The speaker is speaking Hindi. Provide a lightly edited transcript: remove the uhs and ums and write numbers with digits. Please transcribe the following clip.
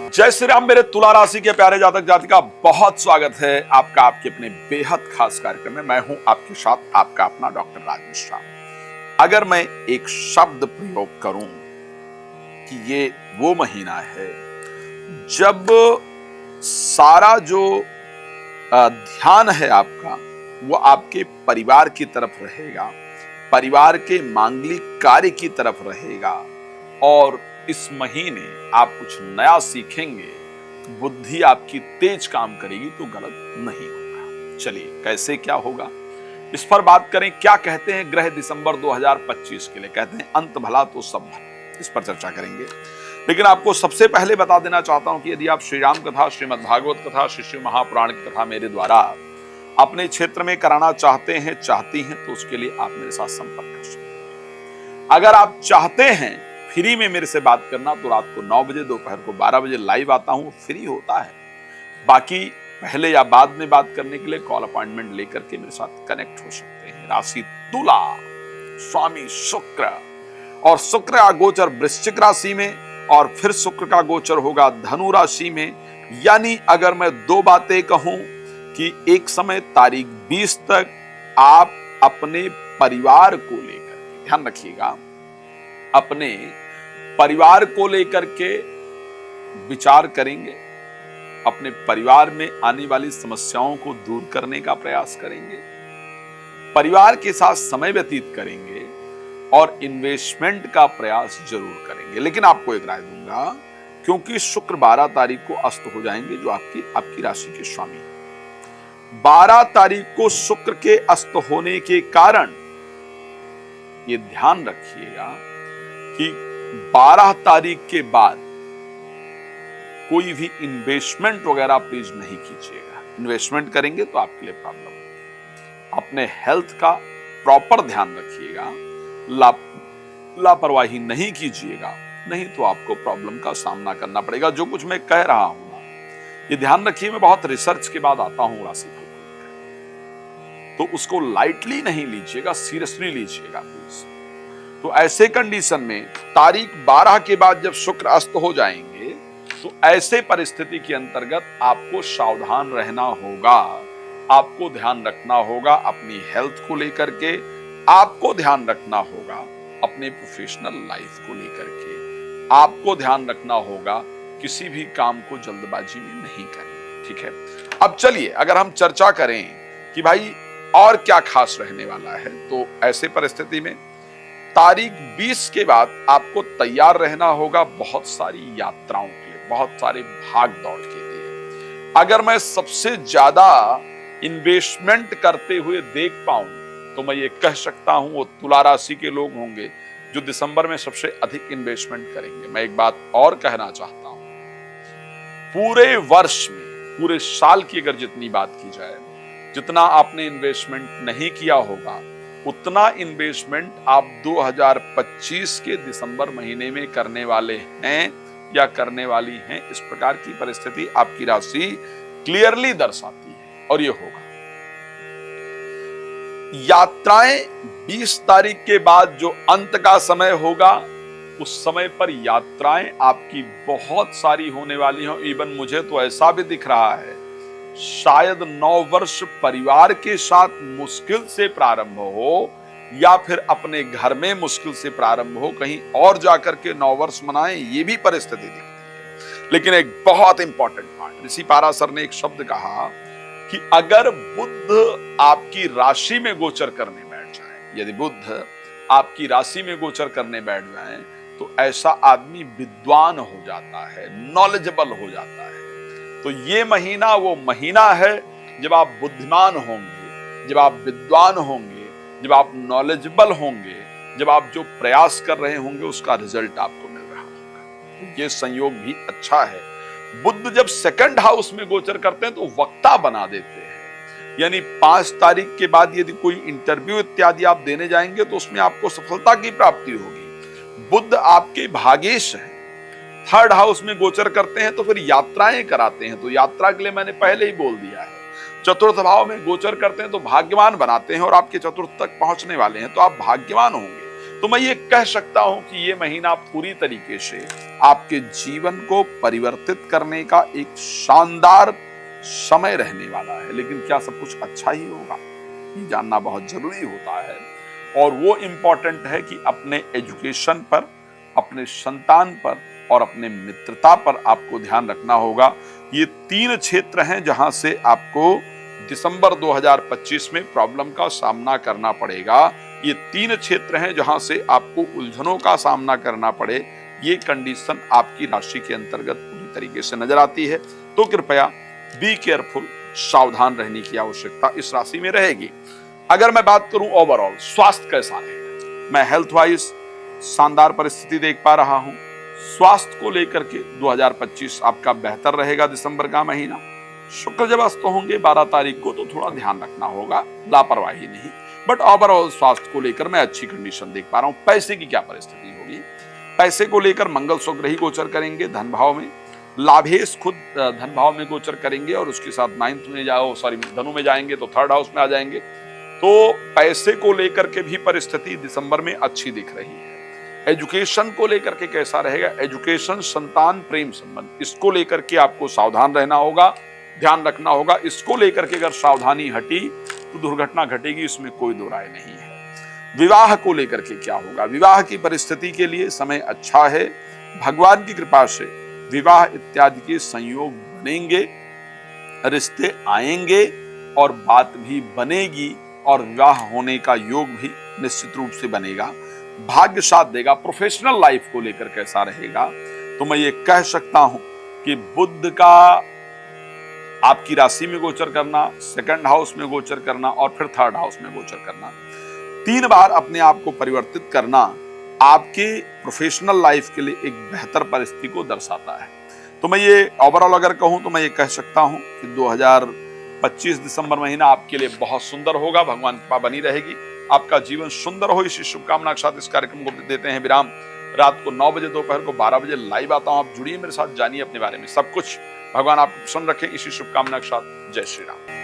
जय श्री राम। मेरे तुला राशि के प्यारे जातक जातिका, बहुत स्वागत है आपका आपके अपने बेहद खास कार्यक्रम में। मैं हूं आपके साथ आपका अपना डॉक्टर राज मिश्रा। अगर मैं एक शब्द प्रयोग करूं कि ये वो महीना है जब सारा जो ध्यान है आपका वो आपके परिवार की तरफ रहेगा, परिवार के मांगलिक कार्य की तरफ रहेगा, और इस महीने आप कुछ नया सीखेंगे, बुद्धि आपकी तेज काम करेगी तो गलत नहीं होगा। चलिए कैसे क्या होगा इस पर बात करें। क्या कहते हैं ग्रह दिसंबर 2025 के लिए? कहते हैं अंत भला तो सब भला। इस पर चर्चा करेंगे, लेकिन आपको सबसे पहले बता देना चाहता हूं कि यदि आप श्री राम कथा, श्रीमद् भागवत कथा, श्री शिव महापुराण की कथा मेरे द्वारा अपने क्षेत्र में कराना चाहते हैं, चाहती हैं, तो उसके लिए आप मेरे साथ संपर्क कर सकते हैं। अगर आप चाहते हैं फ्री में मेरे से बात करना तो रात को 9 बजे, दोपहर को 12 बजे लाइव आता हूं, फ्री होता है। बाकी पहले या बाद में बात करने के लिए कॉल अपॉइंटमेंट लेकर के मेरे साथ कनेक्ट हो सकते हैं। राशि तुला, स्वामी शुक्र, और शुक्र का गोचर वृश्चिक राशि में, और फिर शुक्र का गोचर होगा धनु राशि में। यानी अगर मैं दो बातें कहूं कि एक समय तारीख 20 तक आप अपने परिवार को लेकर, ध्यान रखिएगा, अपने परिवार को लेकर के विचार करेंगे, अपने परिवार में आने वाली समस्याओं को दूर करने का प्रयास करेंगे, परिवार के साथ समय व्यतीत करेंगे और इन्वेस्टमेंट का प्रयास जरूर करेंगे। लेकिन आपको एक राय दूंगा, क्योंकि शुक्र 12 तारीख को अस्त हो जाएंगे, जो आपकी राशि के स्वामी है। 12 तारीख को शुक्र के अस्त होने के कारण ये ध्यान रखिएगा कि 12 तारीख के बाद कोई भी इन्वेस्टमेंट वगैरह प्लीज नहीं कीजिएगा। इन्वेस्टमेंट करेंगे तो आपके लिए प्रॉब्लम होगी। अपने हेल्थ का प्रॉपर ध्यान रखिएगा, लापरवाही नहीं कीजिएगा, नहीं तो आपको प्रॉब्लम का सामना करना पड़ेगा। जो कुछ मैं कह रहा हूं ना, ये ध्यान रखिए, मैं बहुत रिसर्च के बाद आता हूं राशिफल को, तो उसको लाइटली नहीं लीजिएगा, सीरियसली लीजिएगा प्लीज। तो ऐसे कंडीशन में तारीख 12 के बाद जब शुक्र अस्त हो जाएंगे, तो ऐसे परिस्थिति के अंतर्गत आपको सावधान रहना होगा, आपको ध्यान रखना होगा अपनी हेल्थ को लेकर के, आपको ध्यान रखना होगा अपने प्रोफेशनल लाइफ को लेकर के, आपको ध्यान रखना होगा किसी भी काम को जल्दबाजी में नहीं करें। ठीक है, अब चलिए अगर हम चर्चा करें कि भाई और क्या खास रहने वाला है, तो ऐसे परिस्थिति में तारीख 20 के बाद आपको तैयार रहना होगा बहुत सारी यात्राओं के लिए, बहुत सारे भाग दौड़ के लिए। अगर मैं सबसे ज्यादा इन्वेस्टमेंट करते हुए देख पाऊं तो मैं ये कह सकता हूं वो तुला राशि के लोग होंगे जो दिसंबर में सबसे अधिक इन्वेस्टमेंट करेंगे। मैं एक बात और कहना चाहता हूं, पूरे वर्ष में, पूरे साल की अगर जितनी बात की जाए, जितना आपने इन्वेस्टमेंट नहीं किया होगा उतना इन्वेस्टमेंट आप 2025 के दिसंबर महीने में करने वाले हैं या करने वाली हैं। इस प्रकार की परिस्थिति आपकी राशि क्लियरली दर्शाती है, और ये होगा। यात्राएं 20 तारीख के बाद जो अंत का समय होगा, उस समय पर यात्राएं आपकी बहुत सारी होने वाली हैं। इवन मुझे तो ऐसा भी दिख रहा है शायद 9 वर्ष परिवार के साथ मुश्किल से प्रारंभ हो, या फिर अपने घर में मुश्किल से प्रारंभ हो, कहीं और जाकर के 9 वर्ष मनाएं, ये भी परिस्थिति दिखती है। लेकिन एक बहुत इंपॉर्टेंट पॉइंट, ऋषि पाराशर ने एक शब्द कहा कि अगर बुध आपकी राशि में गोचर करने बैठ जाए, यदि बुध आपकी राशि में गोचर करने बैठ जाए, तो ऐसा आदमी विद्वान हो जाता है, नॉलेजेबल हो जाता है। तो ये महीना वो महीना है जब आप बुद्धिमान होंगे, जब आप विद्वान होंगे, जब आप नॉलेजेबल होंगे, जब आप जो प्रयास कर रहे होंगे उसका रिजल्ट आपको मिल रहा होगा। ये संयोग भी अच्छा है। बुध जब सेकंड हाउस में गोचर करते हैं तो वक्ता बना देते हैं। यानी 5 तारीख के बाद यदि कोई इंटरव्यू इत्यादि आप देने जाएंगे तो उसमें आपको सफलता की प्राप्ति होगी। बुध आपके भागेश है, 3rd हाउस में गोचर करते हैं तो फिर यात्राएं कराते हैं। तो यात्रा के लिए मैंने पहले ही बोल दिया है। 4th भाव में गोचर करते हैं तो भाग्यवान बनाते हैं, और आपके 4th तक पहुंचने वाले हैं तो आप भाग्यवान होंगे। तो मैं ये कह सकता हूं कि ये महीना पूरी तरीके से आपके जीवन को परिवर्तित करने का एक शानदार समय रहने वाला है। लेकिन क्या सब कुछ अच्छा ही होगा, ये जानना बहुत जरूरी होता है। और वो इम्पोर्टेंट है कि अपने एजुकेशन पर, अपने संतान पर और अपने मित्रता पर आपको ध्यान रखना होगा। ये 3 क्षेत्र हैं जहां से आपको दिसंबर 2025 में प्रॉब्लम का सामना करना पड़ेगा। ये 3 क्षेत्र हैं जहां से आपको उलझनों का सामना करना पड़े। ये कंडीशन आपकी राशि के अंतर्गत पूरी तरीके से नजर आती है। तो कृपया बी केयरफुल, सावधान रहने की आवश्यकता इस राशि में रहेगी। अगर मैं बात करूं ओवरऑल स्वास्थ्य कैसा रहेगा, मैं हेल्थ वाइज शानदार परिस्थिति देख पा रहा हूं। स्वास्थ्य को लेकर के 2025 आपका बेहतर रहेगा। दिसंबर का महीना शुक्र जब अस्त होंगे 12 तारीख को, तो थोड़ा ध्यान रखना होगा, लापरवाही नहीं। बट ओवरऑल स्वास्थ्य को लेकर मैं अच्छी कंडीशन देख पा रहा हूं। पैसे की क्या परिस्थिति होगी, पैसे को लेकर मंगल स्वग्रही गोचर करेंगे धन भाव में, लाभेश खुद धन भाव में गोचर करेंगे और उसके साथ धनु में जाएंगे तो 3rd हाउस में आ जाएंगे। तो पैसे को लेकर के भी परिस्थिति दिसंबर में अच्छी दिख रही है। एजुकेशन को लेकर के कैसा रहेगा, एजुकेशन, संतान, प्रेम संबंध, इसको लेकर के आपको सावधान रहना होगा, ध्यान रखना होगा। इसको लेकर के अगर सावधानी हटी तो दुर्घटना घटेगी, इसमें कोई दो राय नहीं है। विवाह को लेकर के क्या होगा, विवाह की परिस्थिति के लिए समय अच्छा है। भगवान की कृपा से विवाह इत्यादि के संयोग बनेंगे, रिश्ते आएंगे और बात भी बनेगी और विवाह होने का योग भी निश्चित रूप से बनेगा। भाग्य साथ देगा। प्रोफेशनल लाइफ को लेकर कैसा रहेगा, तो मैं ये कह सकता हूं कि बुध का आपकी राशि में गोचर करना, 2nd हाउस में गोचर करना और फिर 3rd हाउस में गोचर करना, 3 बार अपने आप को परिवर्तित करना आपके प्रोफेशनल लाइफ के लिए एक बेहतर परिस्थिति को दर्शाता है। तो मैं ये ओवरऑल अगर कहूं तो मैं ये कह सकता हूं कि 2025 दिसंबर महीना आपके लिए बहुत सुंदर होगा। भगवान की कृपा बनी रहेगी, आपका जीवन सुंदर हो, इसी शुभकामना के साथ इस कार्यक्रम को देते हैं विराम। रात को 9 बजे, दोपहर को 12 बजे लाइव आता हूं। आप जुड़िए मेरे साथ, जानिए अपने बारे में सब कुछ। भगवान आपको प्रसन्न रखें, इसी शुभकामना के साथ। जय श्री राम।